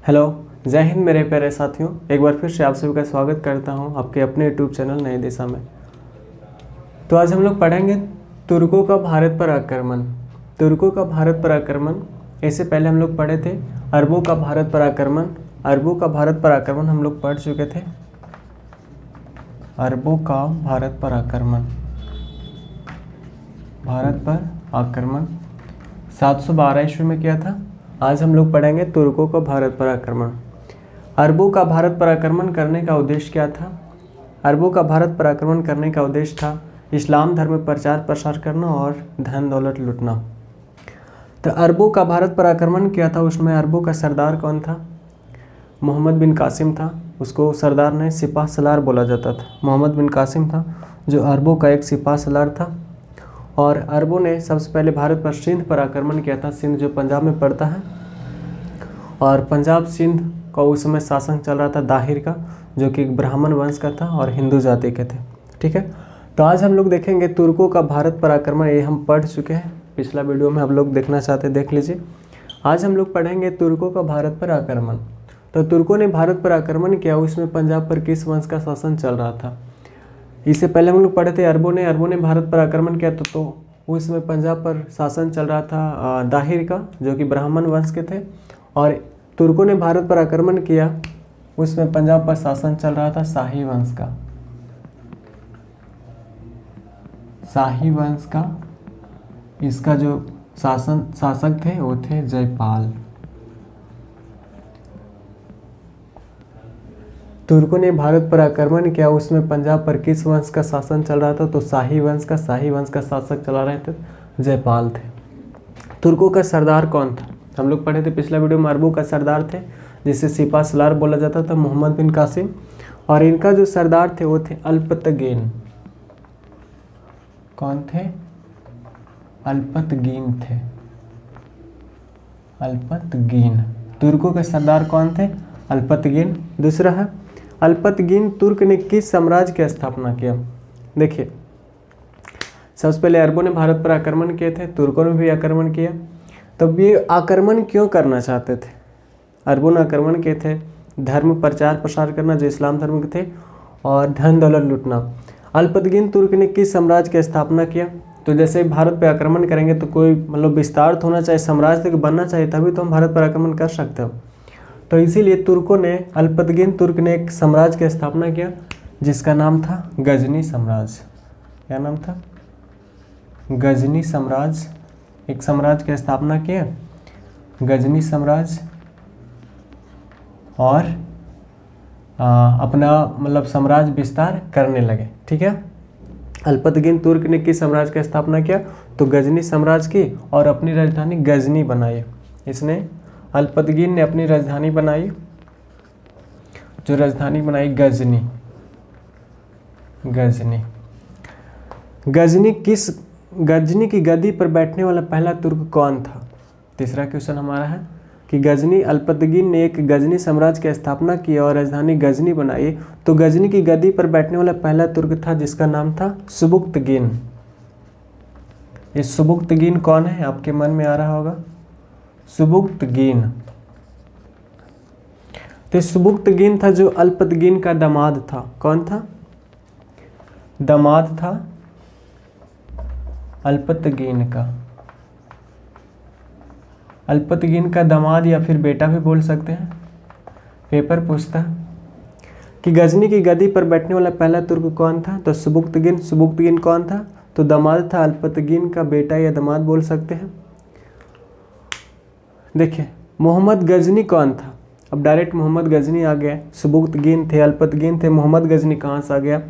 Hello, जय हिंद मेरे प्यारे साथियों। एक बार फिर से आप सभी का स्वागत करता हूं आपके अपने यूट्यूब चैनल नई दिशा में। तो आज हम लोग पढ़ेंगे तुर्कों का भारत पर आक्रमण। तुर्कों का भारत पर आक्रमण, इससे पहले हम लोग पढ़े थे अरबों का भारत पर आक्रमण। अरबों का भारत पर आक्रमण हम लोग पढ़ चुके थे। अरबों का भारत पर आक्रमण, भारत पर आक्रमण 712 ईस्वी में किया था। आज हम लोग पढ़ेंगे तुर्कों का भारत पर आक्रमण। अरबों का भारत पर आक्रमण करने का उद्देश्य क्या था? अरबों का भारत पर आक्रमण करने का उद्देश्य था इस्लाम धर्म में प्रचार प्रसार करना और धन दौलत लूटना। तो अरबों का भारत पर आक्रमण किया था, उसमें अरबों का सरदार कौन था? मोहम्मद बिन कासिम था। उसको सरदार ने सिपाह सलार बोला जाता था। मोहम्मद बिन कासिम था जो अरबों का एक सिपाह सलार था। और अरबों ने सबसे पहले भारत पर सिंध पर आक्रमण किया था। सिंध जो पंजाब में पड़ता है, और पंजाब सिंध का उस समय शासन चल रहा था दाहिर का, जो कि एक ब्राह्मण वंश का था और हिंदू जाति के थे। ठीक है, तो आज हम लोग देखेंगे तुर्कों का भारत पर आक्रमण। ये हम पढ़ चुके हैं, पिछला वीडियो में आप लोग देखना चाहते देख लीजिए। आज हम लोग पढ़ेंगे तुर्कों का भारत पर आक्रमण। तो तुर्कों ने भारत पर आक्रमण किया, उसमें पंजाब पर किस वंश का शासन चल रहा था? इससे पहले हम लोग पढ़े थे अरबों ने भारत पर आक्रमण किया तो उसमें पंजाब पर शासन चल रहा था दाहिर का, जो कि ब्राह्मण वंश के थे। और तुर्कों ने भारत पर आक्रमण किया, उसमें पंजाब पर शासन चल रहा था शाही वंश का। शाही वंश का इसका जो शासक थे वो थे जयपाल। तुर्कों ने भारत पर आक्रमण किया, उसमें पंजाब पर किस वंश का शासन चल रहा था? तो शाही वंश का। शाही वंश का शासक चला रहे थे जयपाल थे। तुर्कों का सरदार कौन था? हम लोग पढ़े थे पिछला वीडियो में, अरबों का सरदार थे जिसे सिपा सलार बोला जाता था, मोहम्मद बिन कासिम। और इनका जो सरदार थे वो थे अल्पतगीन। कौन थे? अल्पतगीन थे। अल्पतगीन। तुर्कों के सरदार कौन थे? अल्पतगीन। दूसरा है अल्पतगीन तुर्क ने किस साम्राज्य की स्थापना किया? देखिए, सबसे पहले अरबों ने भारत पर आक्रमण किए थे, तुर्कों ने भी आक्रमण किया। तब ये आक्रमण क्यों करना चाहते थे? अरबों ने आक्रमण किए थे धर्म प्रचार प्रसार करना, जो इस्लाम धर्म के थे, और धन दौलत लूटना। अल्पतगीन तुर्क ने किस साम्राज्य की स्थापना किया? तो जैसे भारत पर आक्रमण करेंगे तो कोई विस्तार होना चाहिए, साम्राज्य तक बनना चाहिए, तभी तो हम भारत पर आक्रमण कर सकते हो। तो इसीलिए तुर्कों ने, अल्पतगीन तुर्क ने एक साम्राज्य की स्थापना किया जिसका नाम था गजनी साम्राज्य। क्या नाम था? गजनी साम्राज्य। एक साम्राज्य की स्थापना किया, गजनी साम्राज्य, और अपना साम्राज्य विस्तार करने लगे। ठीक है, अल्पतगीन तुर्क ने किस साम्राज्य की स्थापना किया? तो गजनी साम्राज्य की, और अपनी राजधानी गजनी बनाई। इसने, अल्पतगीन ने अपनी राजधानी बनाई, जो राजधानी बनाई गजनी। गजनी। गजनी की गद्दी पर बैठने वाला पहला तुर्क कौन था? तीसरा क्वेश्चन हमारा है कि अल्पतगीन ने एक गजनी साम्राज्य की स्थापना की और राजधानी गजनी बनाई, तो गजनी की गद्दी पर बैठने वाला पहला तुर्क था जिसका नाम था सुबुक्तगीन। ये सुबुक्तगीन कौन है? आपके मन में आ रहा होगा, सुबुक्तगीन। तो सुबुक्तगीन था जो अल्पतगीन का दामाद था। कौन था? दामाद था अल्पतगीन का। अल्पतगीन का दामाद या फिर बेटा भी बोल सकते हैं। पेपर पूछता है कि गजनी की गद्दी पर बैठने वाला पहला तुर्क कौन था? तो सुबुक्तगीन। सुबुक्तगीन कौन था? तो दामाद था, अल्पतगीन का बेटा या दामाद बोल सकते हैं। देखिए, मोहम्मद गजनी कौन था? अब डायरेक्ट मोहम्मद गजनी आ गया। सुबुक्तगीन थे, अल्पतगीन थे, मोहम्मद गजनी कहाँ से आ गया?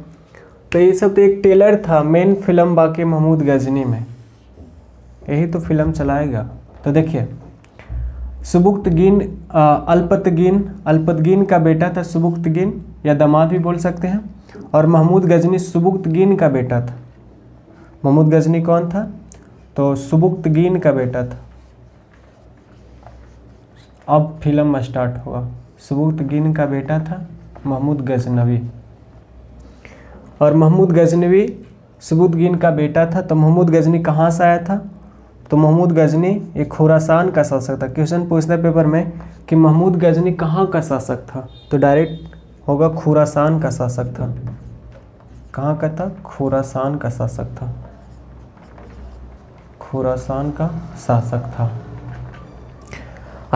तो ये सब तो एक टेलर था मेन फिल्म बाकी महमूद गजनी में, यही तो फिल्म चलाएगा। तो देखिए, सुबुक्तगीन अल्पतगीन का बेटा था सुबुक्तगीन, या दामाद भी बोल सकते हैं। और महमूद गजनी सुबुक्तगीन का बेटा था। महमूद गजनी कौन था? तो सुबुक्तगीन का बेटा था। अब फिल्म स्टार्ट हुआ। सुबुक्तगीन का बेटा था महमूद गजनवी, और महमूद गजनवी सुबुक्तगीन का बेटा था। तो महमूद गजनी कहाँ से आया था? तो महमूद गजनी एक खुरासान का शासक था। क्वेश्चन पूछता है पेपर में कि महमूद गजनी कहाँ का शासक था, तो डायरेक्ट होगा खुरासान का शासक था। कहाँ का था? खुरासान का शासक था। खुरासान का शासक था।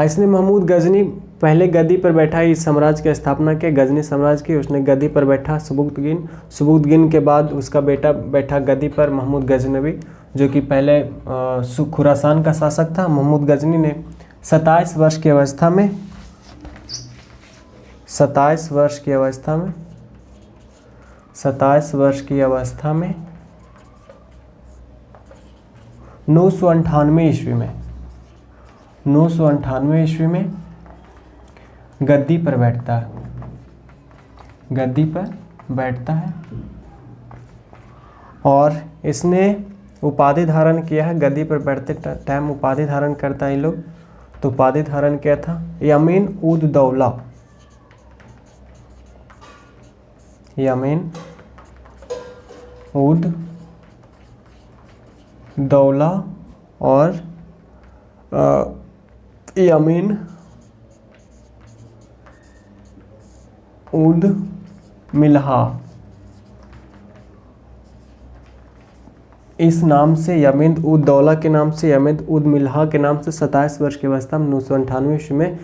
इसने महमूद गजनी पहले गद्दी पर बैठा इस साम्राज्य की स्थापना की, गजनी साम्राज्य की। उसने गद्दी पर बैठा सुबुक्तगिन के बाद उसका बेटा बैठा गद्दी पर महमूद गजनवी, जो कि पहले खुरासान का शासक था। महमूद गजनी ने 27 वर्ष की अवस्था में 27 वर्ष की अवस्था में 998 ईस्वी में गद्दी पर बैठता है और इसने उपाधि धारण किया है। गद्दी पर बैठते टाइम उपाधि धारण करता है ये लोग, तो उपाधि धारण किया था यमीन उद दौला। यमीन उद दौला और यमीन उद मिल्हा, इस नाम से यमीन उद दौला के नाम से, यमीन उद मिल्हा के नाम से 27 वर्ष की अवस्था में 998 ईस्वी में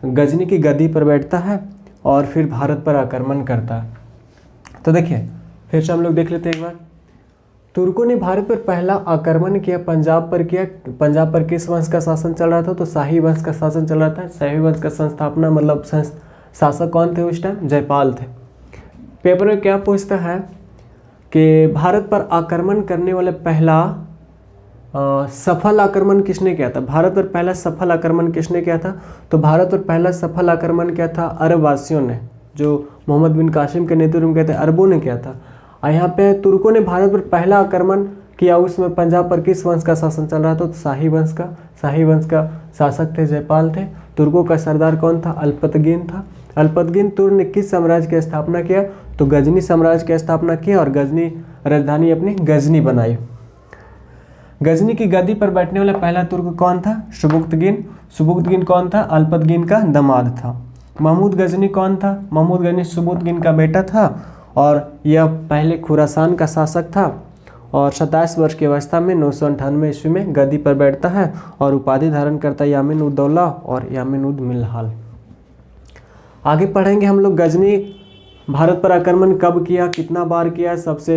गजनी की गद्दी पर बैठता है और फिर भारत पर आक्रमण करता है। तो देखिए फिर से हम लोग देख लेते हैं एक बार। तुर्कों ने भारत पर पहला आक्रमण किया, पंजाब पर किस वंश का शासन चल रहा था? तो शाही वंश का शासन चल रहा था। शाही वंश का संस्थापना मतलब शासक कौन थे उस टाइम? जयपाल थे। पेपर में क्या पूछता है कि भारत पर आक्रमण करने वाले पहला सफल आक्रमण किसने किया था? भारत पर पहला सफल आक्रमण किसने किया था? तो भारत पर पहला सफल आक्रमण किया था अरब वासियों ने, जो मोहम्मद बिन कासिम के नेतृत्व में कहते हैं अरबों ने किया था। और यहाँ पे तुर्कों ने भारत पर पहला आक्रमण किया, उसमें पंजाब पर किस वंश का शासन चल रहा था? तो शाही वंश का शासक थे, जयपाल थे। तुर्कों का सरदार कौन था? अल्पतगीन था। अल्पतगीन तुर्क ने किस साम्राज्य की स्थापना किया? तो गजनी साम्राज्य की स्थापना की और गजनी राजधानी अपनी गजनी बनाई। गजनी की गद्दी पर बैठने वाला पहला तुर्क कौन था? सुबुक्तगिन कौन था? अल्पतगीन का दामाद था। महमूद गजनी कौन था? महमूद गजनी सुबुक्तगिन का बेटा था और यह पहले खुरासान का शासक था और 27 वर्ष की अवस्था में 998 ईस्वी में गद्दी पर बैठता है और उपाधि धारण करता है यमीन उद दौला और यमीन उद मिल्हाल। आगे पढ़ेंगे हम लोग गजनी भारत पर आक्रमण कब किया, कितना बार किया, सबसे